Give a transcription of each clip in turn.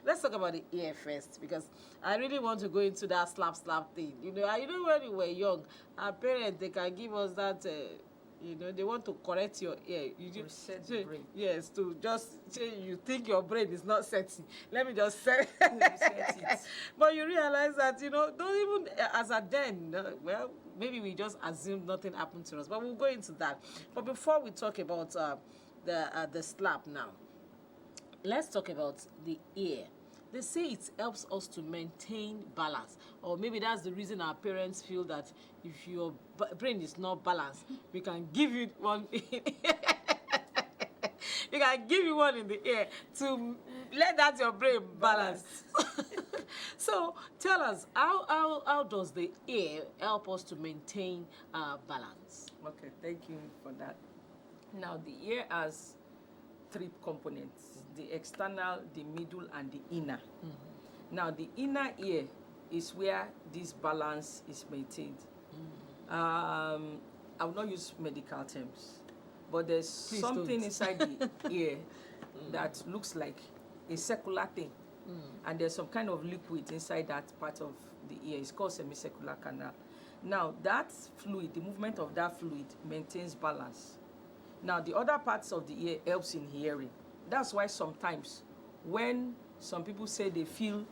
let's talk about the ear first, because I really want to go into that slap thing. You know, when we were young, our parents, they can give us that. You know, they want to correct your ear. You just reset the brain. Yes, to just say you think your brain is not setting. Let me just say. Reset it. But you realize that, you know, don't even as a then. Well, maybe we just assume nothing happened to us. But we'll go into that. But before we talk about the slap now, let's talk about the ear. They say it helps us to maintain balance, or maybe that's the reason our parents feel that if your brain is not balanced, we can give you one. We can give you one in the ear to let that your brain balance. So tell us, how does the ear help us to maintain balance? Okay, thank you for that. Now, the ear has three components: the external, the middle, and the inner. Now, the inner ear is where this balance is maintained. I will not use medical terms, but there's Please something don't. inside the ear that looks like a circular thing, and there's some kind of liquid inside that part of the ear. It's called semicircular canal. Now, that fluid, the movement of that fluid maintains balance. Now, the other parts of the ear helps in hearing. That's why sometimes when some people say they feel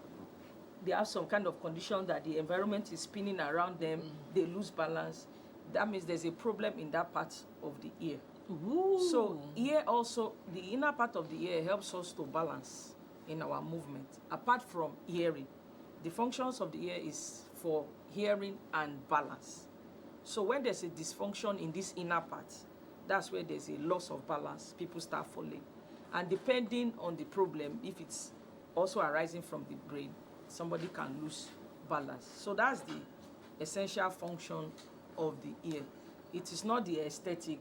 they have some kind of condition that the environment is spinning around them, they lose balance, that means there's a problem in that part of the ear. Ooh. So ear also, the inner part of the ear helps us to balance in our movement. Apart from hearing, the functions of the ear is for hearing and balance. So when there's a dysfunction in this inner part, that's where there's a loss of balance. People start falling. And depending on the problem, if it's also arising from the brain, somebody can lose balance. So that's the essential function of the ear. It is not the aesthetic.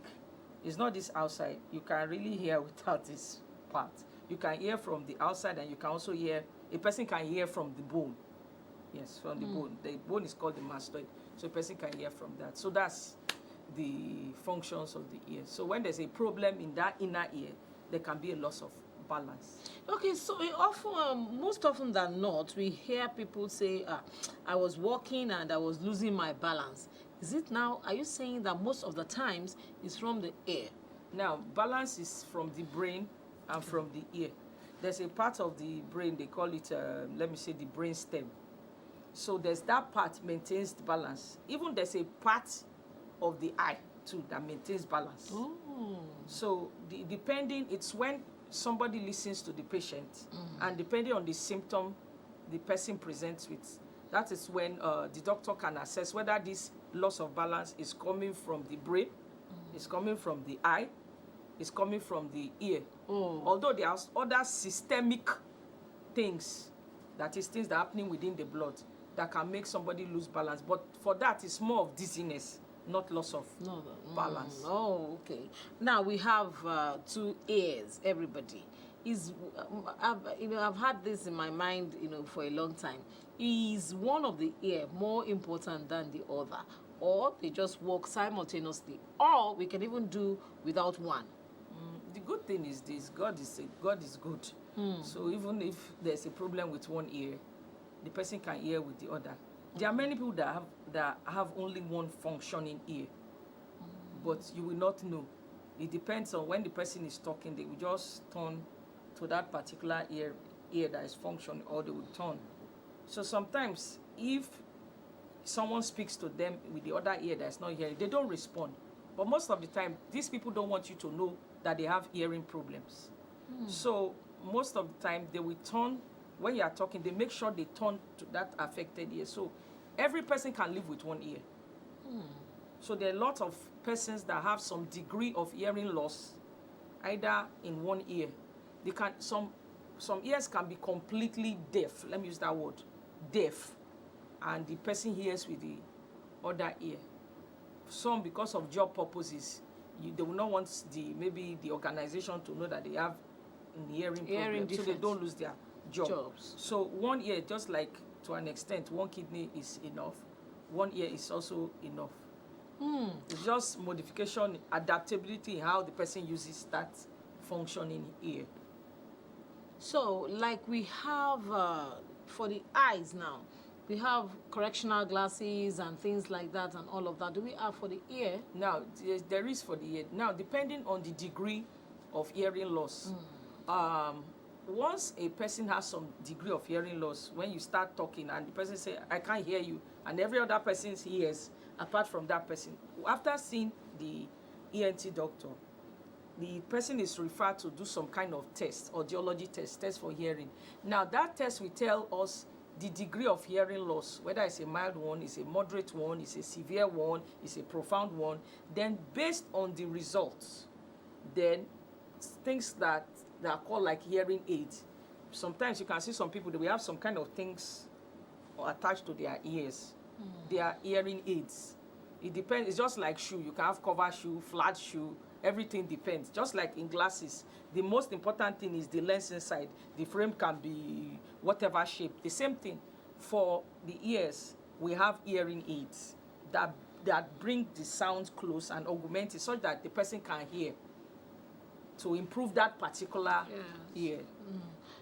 It's not this outside. You can really hear without this part. You can hear from the outside, and you can also hear, a person can hear from the bone. Yes, from the bone. The bone is called the mastoid. So a person can hear from that. So that's the functions of the ear. So when there's a problem in that inner ear, there can be a loss of balance. Okay, so most often than not, we hear people say, I was walking and I was losing my balance. Is it now, are you saying that most of the times it's from the ear? Now, balance is from the brain and from the ear. There's a part of the brain, they call it, let me say, the brain stem. So there's that part maintains the balance. Even there's a part of the eye too that maintains balance. Ooh. So depending, it's when somebody listens to the patient, and depending on the symptom the person presents with, that is when the doctor can assess whether this loss of balance is coming from the brain, is coming from the eye, is coming from the ear. Although there are other systemic things, that is things that are happening within the blood, that can make somebody lose balance. But for that, it's more of dizziness, not loss of balance. Oh, okay. Now we have 2 ears. Everybody is. I've had this in my mind, for a long time. Is one of the ear more important than the other, or they just work simultaneously, or we can even do without one? The good thing is this: God is good. So even if there's a problem with one ear, the person can hear with the other. There are many people that have only one functioning ear, but you will not know. It depends on when the person is talking. They will just turn to that particular ear that is functioning, or they will turn. So sometimes if someone speaks to them with the other ear that's not hearing, they don't respond. But most of the time, these people don't want you to know that they have hearing problems. So most of the time, they will turn. When you are talking, they make sure they turn to that affected ear. So every person can live with one ear. So there are a lot of persons that have some degree of hearing loss, either in one ear. They can some ears can be completely deaf. Let me use that word, deaf, and the person hears with the other ear. Some, because of job purposes, they will not want maybe the organization to know that they have hearing problems, so they don't lose their jobs. So one ear, just like to an extent, one kidney is enough. One ear is also enough. It's just modification, adaptability in how the person uses that functioning ear. So, like we have for the eyes now, we have correctional glasses and things like that and all of that. Do we have for the ear? Now, there is for the ear. Now, depending on the degree of hearing loss, once a person has some degree of hearing loss, when you start talking and the person say, I can't hear you, and every other person hears apart from that person, after seeing the ENT doctor, the person is referred to do some kind of test, audiology test for hearing. Now, that test will tell us the degree of hearing loss, whether it's a mild one, it's a moderate one, it's a severe one, it's a profound one. Then based on the results, then things that are called like hearing aids. Sometimes you can see some people that we have some kind of things attached to their ears. They are hearing aids. It depends. It's just like shoe. You can have cover shoe, flat shoe. Everything depends. Just like in glasses, the most important thing is the lens inside. The frame can be whatever shape. The same thing for the ears. We have hearing aids that bring the sound close and augment it so that the person can hear, to improve that particular ear.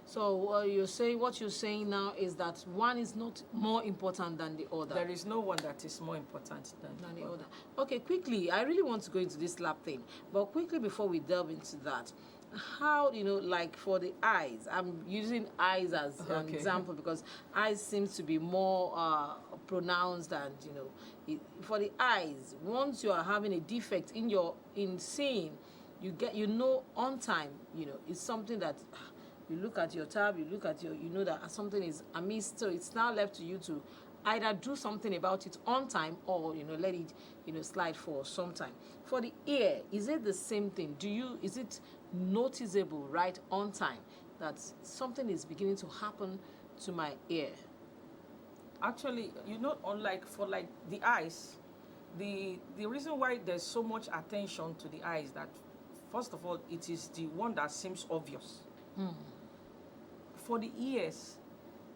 So what you're saying now is that one is not more important than the other. There is no one that is more important than the other. Okay, quickly, I really want to go into this lab thing, but quickly before we delve into that, how, like for the eyes, I'm using eyes as an example because eyes seems to be more pronounced, and for the eyes, once you are having a defect in seeing, you know on time, it's something that you look at your tab, you look at you know that something is amiss, so it's now left to you to either do something about it on time or let it slide for some time. For the ear, is it the same thing? Is it noticeable right on time that something is beginning to happen to my ear? Actually, unlike for like the eyes, the reason why there's so much attention to the eyes, that first of all, it is the one that seems obvious. For the ears,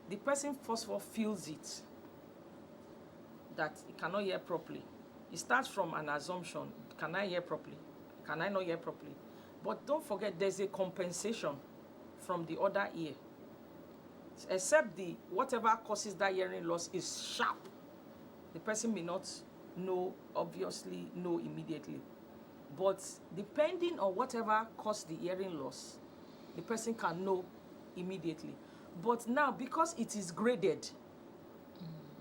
the person first of all feels it, that he cannot hear properly. It starts from an assumption: can I hear properly? Can I not hear properly? But don't forget, there's a compensation from the other ear. Except whatever causes that hearing loss is sharp, the person may not obviously know immediately. But depending on whatever caused the hearing loss, the person can know immediately. But now, because it is graded,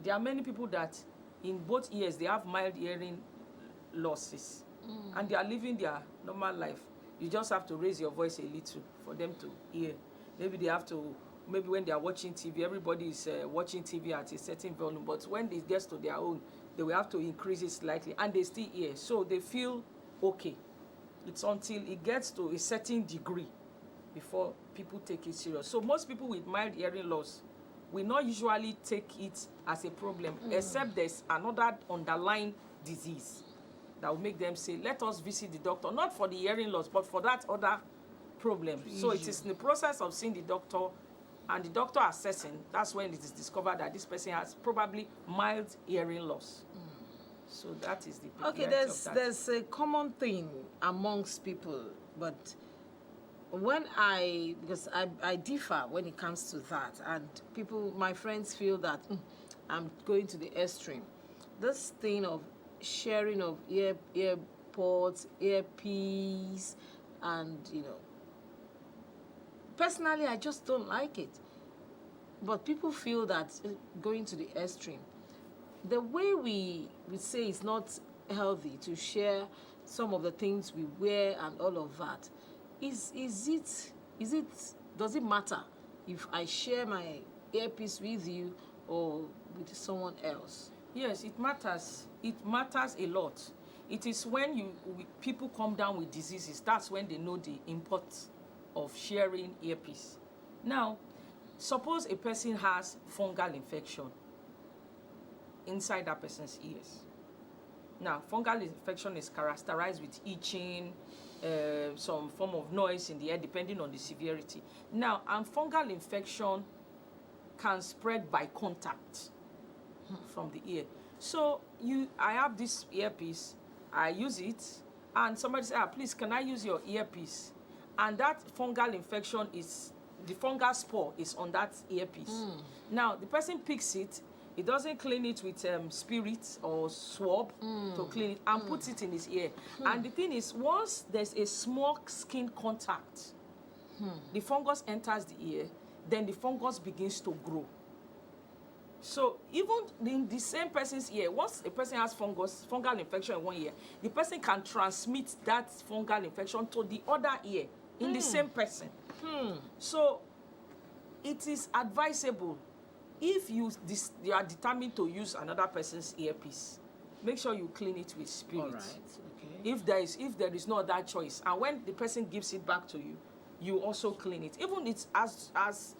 there are many people that in both ears they have mild hearing losses, and they are living their normal life. You just have to raise your voice a little for them to hear. Maybe when they are watching TV, everybody is watching TV at a certain volume, but when it gets to their own, they will have to increase it slightly, and they still hear. So they feel okay. It's until it gets to a certain degree before people take it serious. So most people with mild hearing loss will not usually take it as a problem, except there's another underlying disease that will make them say, let us visit the doctor, not for the hearing loss, but for that other problem. So it is in the process of seeing the doctor and the doctor assessing, that's when it is discovered that this person has probably mild hearing loss. So that is the peculiarity of that. There's a common thing amongst people, but because I differ when it comes to that, and my friends feel that I'm going to the extreme. This thing of sharing of earpods, earpiece, and personally I just don't like it. But people feel that going to the extreme. The way we say it's not healthy to share some of the things we wear and all of that, does it matter if I share my earpiece with you or with someone else? Yes, it matters. It matters a lot. It is when people come down with diseases, that's when they know the importance of sharing earpiece. Now, suppose a person has fungal infection inside that person's ears. Now, fungal infection is characterized with itching, some form of noise in the ear, depending on the severity. Now, and fungal infection can spread by contact from the ear. So I have this earpiece, I use it, and somebody says, please, can I use your earpiece? And that fungal infection is the fungal spore is on that earpiece. Now the person picks it, he doesn't clean it with spirit or swab to clean it, and puts it in his ear. And the thing is, once there's a small skin contact, the fungus enters the ear, then the fungus begins to grow. So even in the same person's ear, once a person has fungal infection in one ear, the person can transmit that fungal infection to the other ear in the same person. So it is advisable, if you are determined to use another person's earpiece, make sure you clean it with spirit. All right. Okay. If there is no other choice, and when the person gives it back to you, you also clean it. Even it's as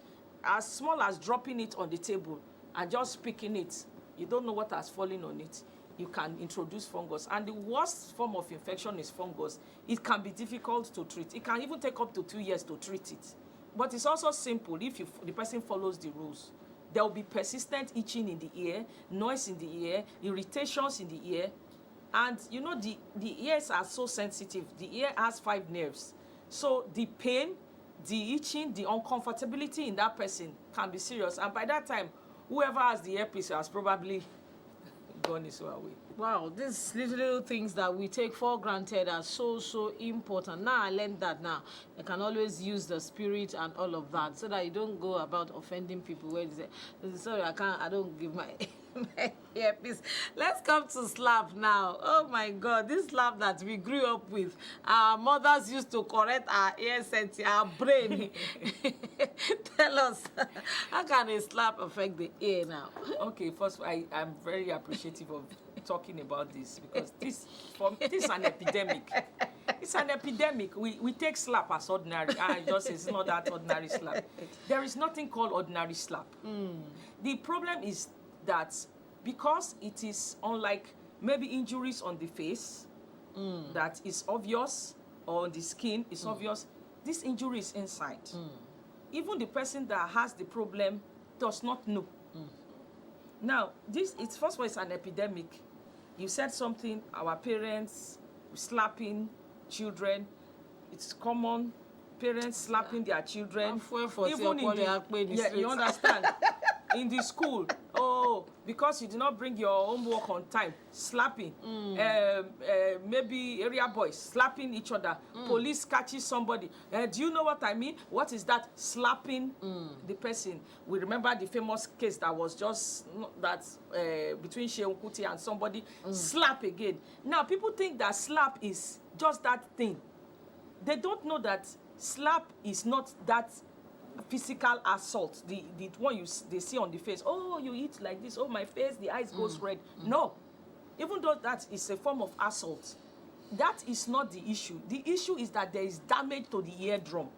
small as dropping it on the table and just picking it. You don't know what has fallen on it. You can introduce fungus. And the worst form of infection is fungus. It can be difficult to treat. It can even take up to 2 years to treat it. But it's also simple if the person follows the rules. There will be persistent itching in the ear, noise in the ear, irritations in the ear. And you know, the ears are so sensitive. The ear has 5 nerves. So the pain, the itching, the uncomfortability in that person can be serious. And by that time, whoever has the earpiece has probably gone his way. Wow, these little things that we take for granted are so important. Now I learned that now. I can always use the spirit and all of that, so that you don't go about offending people when you say, sorry, I don't give my my earpiece. Let's come to slap now. Oh my God, this slap that we grew up with. Our mothers used to correct our ear sense, our brain. Tell us, how can a slap affect the ear now? Okay, first, I'm very appreciative of talking about this, because this is an epidemic. It's an epidemic. We take slap as ordinary. It's not that ordinary slap. There is nothing called ordinary slap. The problem is that because it is unlike maybe injuries on the face that is obvious, or on the skin is obvious, this injury is inside. Even the person that has the problem does not know. Now, first of all, it's an epidemic. You said something, our parents slapping children. It's common, parents slapping their children. Even you understand? In the school, because you did not bring your homework on time, slapping. Maybe area boys slapping each other. Police catches somebody. Do you know what I mean? What is that? Slapping the person. We remember the famous case that was just between Shehu Kuti and somebody. Slap again. Now people think that slap is just that thing. They don't know that slap is not that physical assault, the one they see on the face. Oh, you eat like this. Oh, my face, the eyes goes red. No, even though that is a form of assault, that is not the issue. The issue is that there is damage to the eardrum,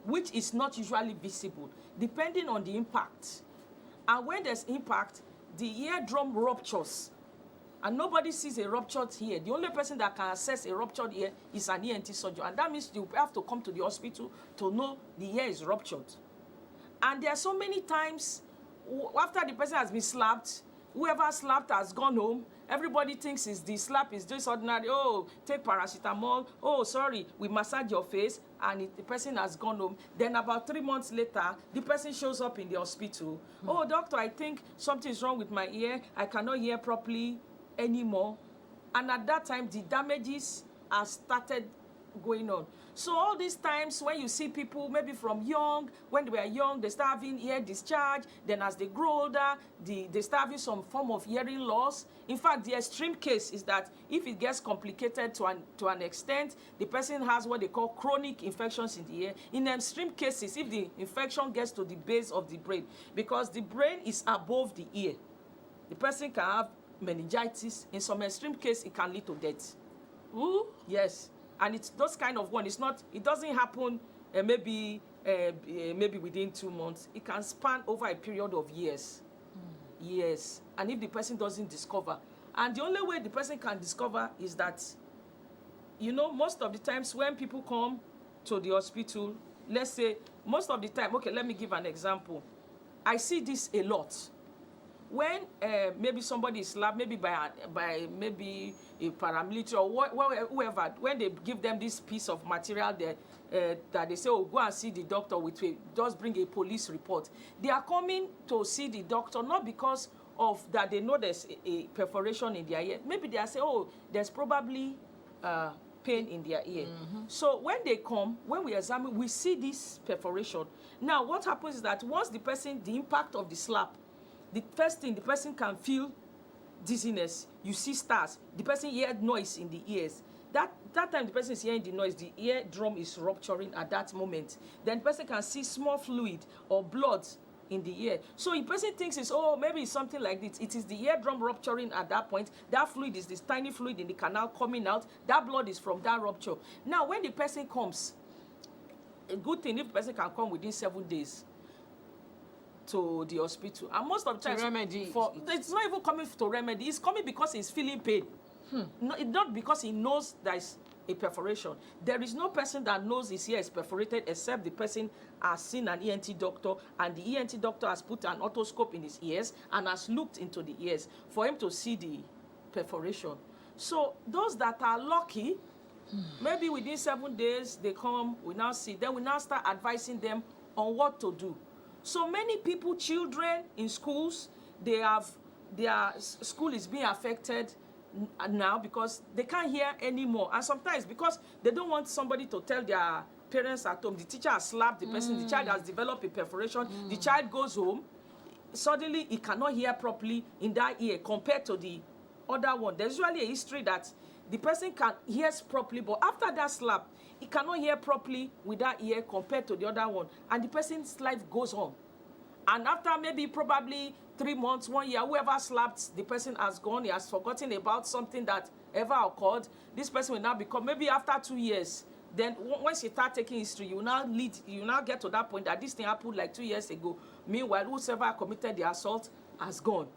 which is not usually visible, depending on the impact. And when there's impact, the eardrum ruptures. And nobody sees a ruptured ear. The only person that can assess a ruptured ear is an ENT surgeon. And that means you have to come to the hospital to know the ear is ruptured. And there are so many times, after the person has been slapped, whoever slapped has gone home. Everybody thinks the slap is just ordinary. Oh, take paracetamol. Oh, sorry, we massage your face. And the person has gone home. Then about 3 months later, the person shows up in the hospital. Oh, doctor, I think something is wrong with my ear. I cannot hear properly anymore. And at that time, the damages are started going on. So all these times when you see people, maybe from when they were young, they start having ear discharge. Then as they grow older, they start having some form of hearing loss. In fact, the extreme case is that if it gets complicated to an extent, the person has what they call chronic infections in the ear. In extreme cases, if the infection gets to the base of the brain, because the brain is above the ear, the person can have meningitis. In some extreme case, it can lead to death. Ooh. Yes. And it's those kind of one. It doesn't happen maybe within 2 months. It can span over a period of years. Yes. And if the person doesn't discover, and the only way the person can discover is that, most of the times when people come to the hospital, let's say most of the time, okay, let me give an example. I see this a lot. when maybe somebody is slapped, maybe by maybe a paramilitary or whoever, when they give them this piece of material that they say, oh, go and see the doctor just bring a police report. They are coming to see the doctor not because of that they know there's a perforation in their ear. Maybe they are saying, oh, there's probably pain in their ear. So when they come, when we examine, we see this perforation. Now, what happens is that once the impact of the slap, the first thing, the person can feel dizziness, you see stars, the person hears noise in the ears. That time the person is hearing the noise, the eardrum is rupturing at that moment. Then the person can see small fluid or blood in the ear. So the person thinks maybe it's something like this. It is the eardrum rupturing at that point. That fluid is this tiny fluid in the canal coming out. That blood is from that rupture. Now, when the person comes, a good thing if the person can come within 7 days to the hospital. And most of the times, it's not even coming to remedy. It's coming because he's feeling pain. Not because he knows there is a perforation. There is no person that knows his ear is perforated except the person has seen an ENT doctor, and the ENT doctor has put an otoscope in his ears and has looked into the ears for him to see the perforation. So those that are lucky, maybe within 7 days they come, we now see, then we now start advising them on what to do. So many people, children in schools, their school is being affected now because they can't hear anymore. And sometimes because they don't want somebody to tell their parents at home, the teacher has slapped the person, the child has developed a perforation, the child goes home, suddenly he cannot hear properly in that ear compared to the other one. There's usually a history that the person can hear properly, but after that slap, he cannot hear properly with that ear compared to the other one, and the person's life goes on. And after maybe probably 3 months, 1 year, whoever slapped the person has gone, he has forgotten about something that ever occurred. This person will now become, maybe after 2 years, then once you start taking history, you now get to that point that this thing happened like 2 years ago. Meanwhile, whoever committed the assault has gone.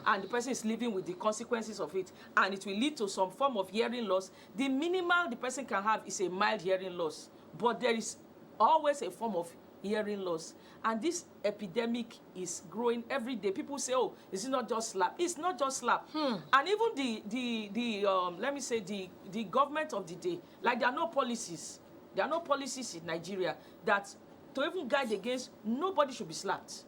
And the person is living with the consequences of it, and it will lead to some form of hearing loss. The minimal the person can have is a mild hearing loss, but there is always a form of hearing loss, and this epidemic is growing every day. People say, oh, it's not just slap. It's not just slap. And even let me say the government of the day, like there are no policies in Nigeria that to even guide against nobody should be slapped.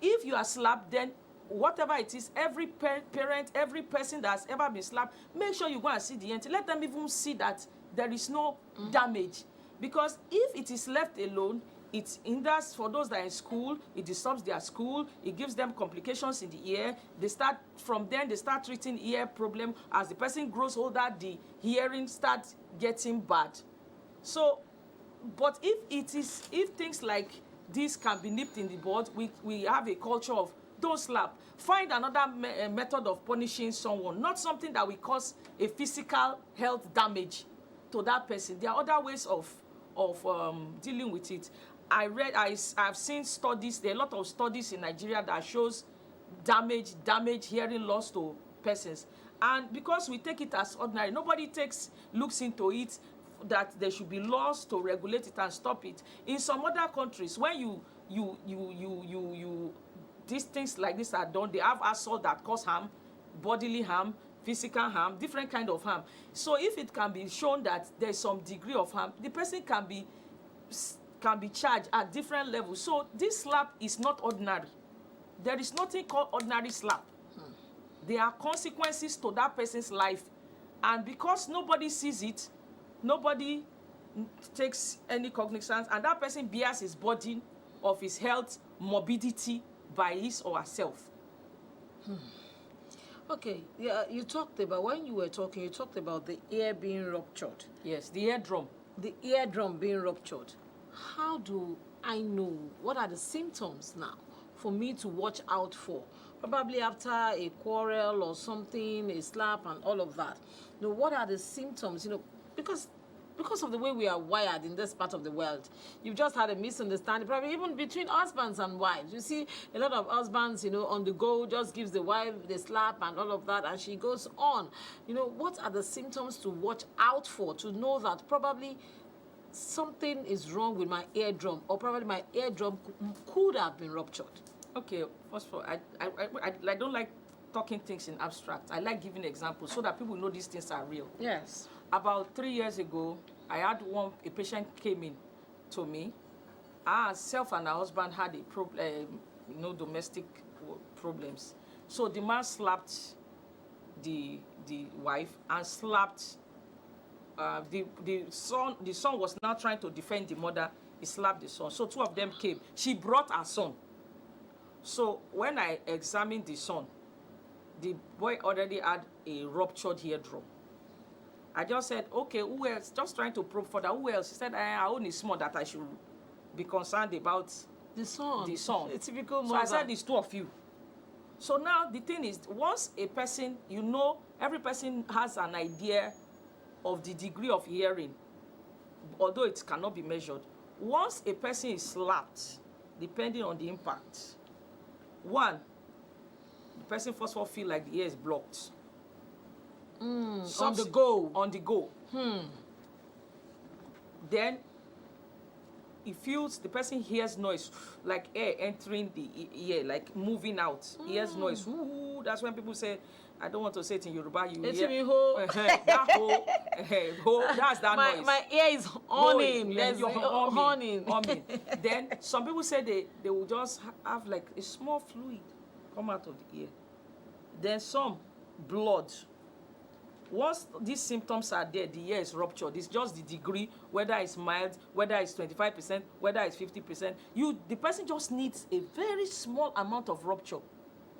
If you are slapped, then whatever it is, every parent, every person that has ever been slapped, make sure you go and see the ENT. Let them even see that there is no damage. Because if it is left alone, it hinders for those that are in school, it disturbs their school, it gives them complications in the ear. They start treating ear problem. As the person grows older, the hearing starts getting bad. So, but if things like this can be nipped in the bud, we have a culture of don't slap. Find another method of punishing someone, not something that will cause a physical health damage to that person. There are other ways of dealing with it. I've seen studies. There are a lot of studies in Nigeria that shows damage, hearing loss to persons. And because we take it as ordinary, nobody looks into it that there should be laws to regulate it and stop it. In some other countries, when these things like this are done, they have assault that cause harm, bodily harm, physical harm, different kind of harm. So if it can be shown that there's some degree of harm, the person can be charged at different levels. So this slap is not ordinary. There is nothing called ordinary slap. There are consequences to that person's life. And because nobody sees it, nobody takes any cognizance, and that person bears his burden of his health morbidity by his or herself. Okay, yeah, you talked about, when you were talking, you talked about the ear being ruptured. Yes, the eardrum. The eardrum being ruptured. How do I know, what are the symptoms now for me to watch out for? Probably after a quarrel or something, a slap and all of that. You know, what are the symptoms? You know, because of the way we are wired in this part of the world, you've just had a misunderstanding, probably even between husbands and wives. You see a lot of husbands, you know, on the go, just gives the wife the slap and all of that, and she goes on. You know, what are the symptoms to watch out for, to know that probably something is wrong with my eardrum, or probably my eardrum could have been ruptured? Okay, first of all, I don't like talking things in abstract. I like giving examples so that people know these things are real. Yes. About 3 years ago, I had a patient came in to me. Herself and her husband had a problem, domestic problems. So the man slapped the wife and slapped the son. The son was now trying to defend the mother. He slapped the son. So two of them came. She brought her son. So when I examined the son, the boy already had a ruptured eardrum. I just said, okay, who else? Just trying to probe further. Who else? He said, our own is small, that I should be concerned about The son. the son. A typical So mother. I said, it's two of you. So now the thing is, once a person, every person has an idea of the degree of hearing, although it cannot be measured. Once a person is slapped, depending on the impact, one, the person first of all feel like the ear is blocked. On the go. On the go. Then the person hears noise, like air entering the ear, like moving out. Hears noise. Ooh, that's when people say, I don't want to say it in Yoruba. You It's hear me ho. that ho, that's that noise. My ear is humming. Yeah, There's you're humming. humming. Then some people say they will just have like a small fluid come out of the ear. Then some blood. Once these symptoms are there, the ear is ruptured. It's just the degree, whether it's mild, whether it's 25%, whether it's 50%. The person just needs a very small amount of rupture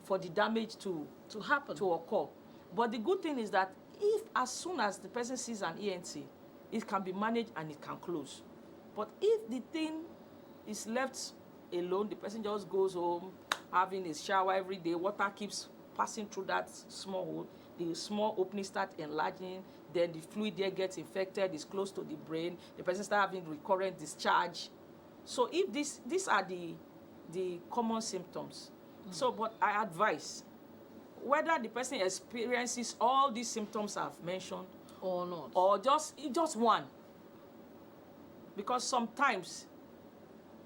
for the damage to happen. to occur. But the good thing is that if as soon as the person sees an ENT, it can be managed and it can close. But if the thing is left alone, the person just goes home, having a shower every day, water keeps passing through that small hole, the small opening starts enlarging, then the fluid there gets infected, it's close to the brain, the person starts having recurrent discharge. So if these are the common symptoms. So, but I advise, whether the person experiences all these symptoms I've mentioned Or not. or just one, because sometimes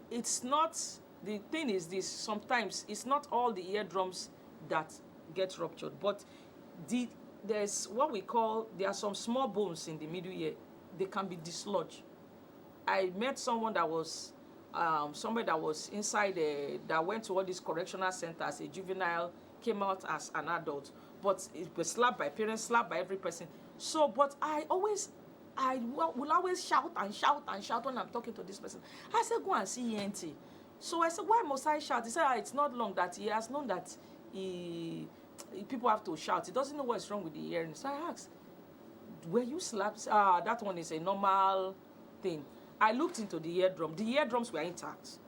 it's not, the thing is this, sometimes it's not all the eardrums that get ruptured, but there's what we call, there are some small bones in the middle ear, they can be dislodged. I met someone that was somebody that was inside that went to all these correctional centers, a juvenile, came out as an adult, but it was slapped by parents, slapped by every person. So, but I will always shout and shout and shout when I'm talking to this person. I said, go and see ENT. So I said, why must I shout? He said, it's not long that he has known that people have to shout. He doesn't know what's wrong with the hearing. So I asked, were you slapped? That one is a normal thing. I looked into the eardrum. The eardrums were intact,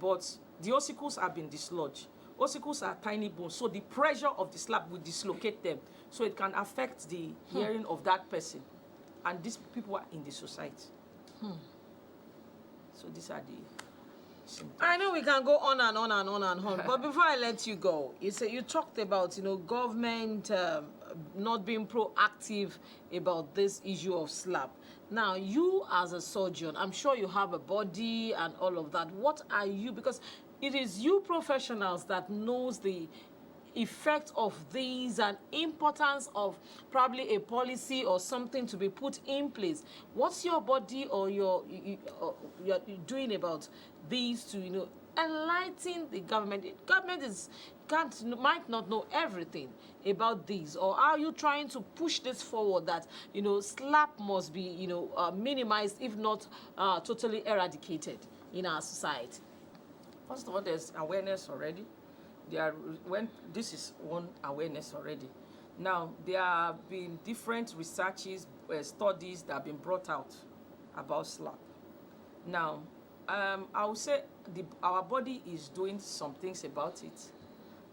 but the ossicles have been dislodged. Ossicles are tiny bones, so the pressure of the slap will dislocate them, so it can affect the hearing of that person. And these people are in the society. So these are the symptoms. I know we can go on and on and on and on, but before I let you go, you talked about government not being proactive about this issue of slap. Now, you as a surgeon, I'm sure you have a body and all of that. What are you? Because it is you professionals that knows the effect of these and importance of probably a policy or something to be put in place. What's your body or you're doing about these to enlighten the government? The government might not know everything about these, or are you trying to push this forward that slap must be minimized, if not totally eradicated in our society? First of all, there's awareness already. This is one awareness already. Now, there have been different researches, studies that have been brought out about slap. Now, I would say our body is doing some things about it.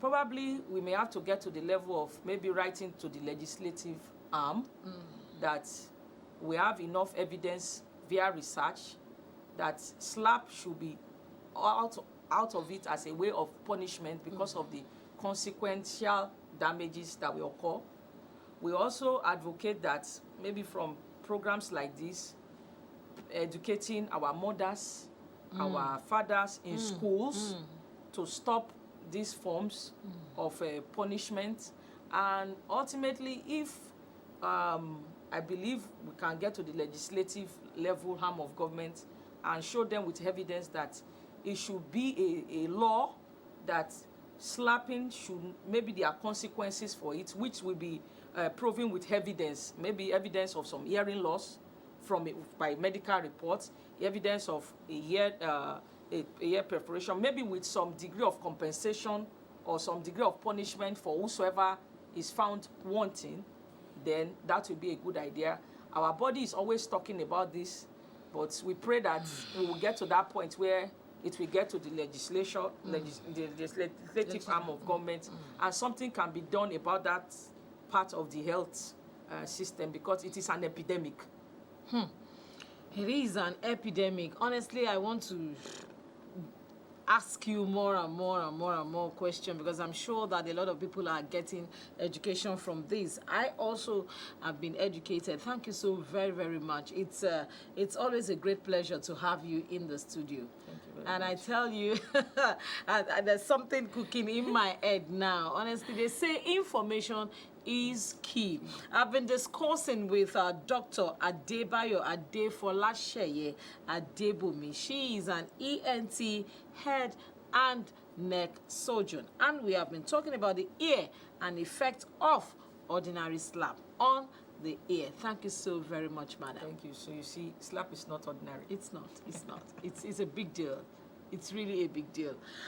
Probably we may have to get to the level of maybe writing to the legislative arm that we have enough evidence via research that slap should be out of it as a way of punishment because of the consequential damages that will occur. We also advocate that maybe from programs like this, educating our mothers, our fathers in schools to stop these forms of punishment, and ultimately, if I believe we can get to the legislative level arm of government and show them with evidence that it should be a law that slapping should, maybe there are consequences for it, which will be proven with evidence, maybe evidence of some hearing loss from by medical reports, evidence of a ear perforation, maybe with some degree of compensation or some degree of punishment for whosoever is found wanting, then that will be a good idea. Our body is always talking about this, but we pray that we will get to that point where it will get to the legislature, the legislative arm of government, and something can be done about that part of the health system, because it is an epidemic. It is an epidemic. Honestly, I want to ask you more and more questions, because I'm sure that a lot of people are getting education from this. I also have been educated. Thank you so very much. It's always a great pleasure to have you in the studio. Thank you very And much. I tell you, there's something cooking in my head now. Honestly, they say information is key. I've been discussing with Dr. Adebayo Adefolasheye Adebomi. She is an ENT head and neck surgeon, and we have been talking about the ear and effect of ordinary slap on the ear. Thank you so very much, madam. Thank you. So you see, slap is not ordinary. It's not. It's a big deal. It's really a big deal.